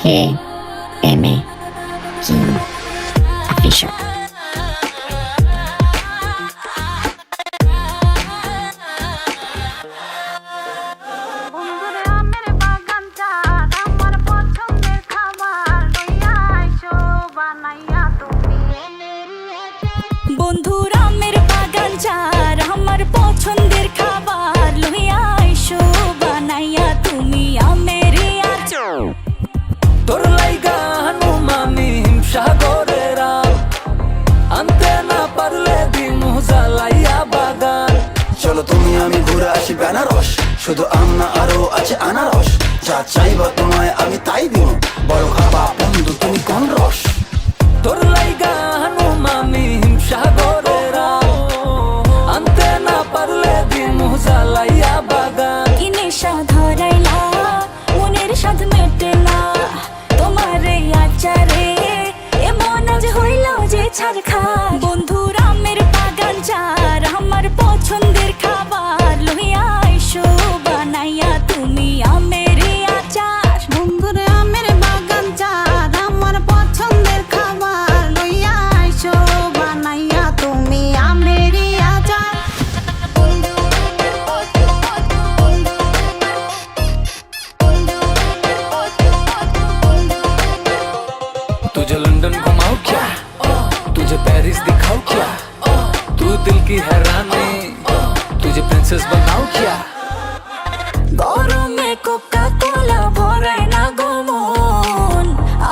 King Official. বন্ধুরা আমের বাগান চার আমার পছন্দের খাবার লইয়া আইসো বানাইয়া তুমি আমের আচার। তোর লাইগা হনুমানি হিমসাগরের আম, আনতে না পারলে দিন জ্বালাইয়া বাগান। চলো তুমি আমি ঘুরে আসি বেনারস, শুধু আম না আরো আছে আনারস। যা চাইবা তোমায় আমি তাই দিব, বড় খাবা বন্ধু তুমি কোন রস। তোর লাইগা হনুমানি হিমসাগরের আম, আনতে না পারলে দিন জ্বালাইয়া বাগান। কি নেশা ধরাইলা মনের স্বাদ মেটে না তোমার এই আচারে, এমন আজ হইল যে ছারখার। বন্ধুরা আমের বাগান চার আমার পছন্দের খাবার লইয়া আইসো বানাইয়া তুমি আমের আচার। বন্ধুরে আমের বাগান চার আমার পছন্দের খাবার লইয়া আইসো বানাইয়া তুমি আমের আচার। तुझे लंदन घुमाऊं क्या, तुझे पेरिस दिखाऊं क्या, तू दिल की हैरानी, तुझे प्रिंसेस बनाऊं क्या। গরমে কোকা কোলা ভরায় না গমন,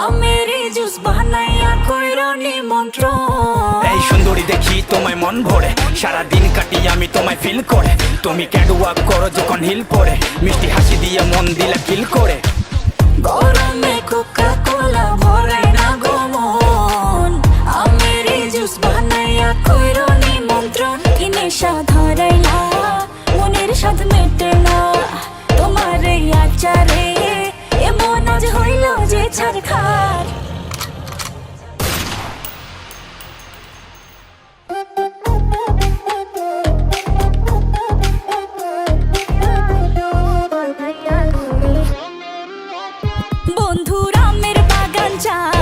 আমের জুস বানাইয়া কইরো নিমন্ত্রণ। এই সুন্দরী দেখি তোমায় মন ভরে, সারাদিন কাটি আমি তোমায় ফিল করে। তুমি ক্যাটওয়াক করো যখন হিল পরে, মিষ্টি হাসি দিয়ে মন দিলা কিল করে। গরমে কোকা কোলা ভরায় না গমন, আমের জুস বানাইয়া কইরো নিমন্ত্রণ। কি নেশা ধরাইলা মনের স্বাদ মেটে না তোমার এই আচারে, এমন আজ হইল যে ছারখার। বন্ধুরা আমের বাগান চার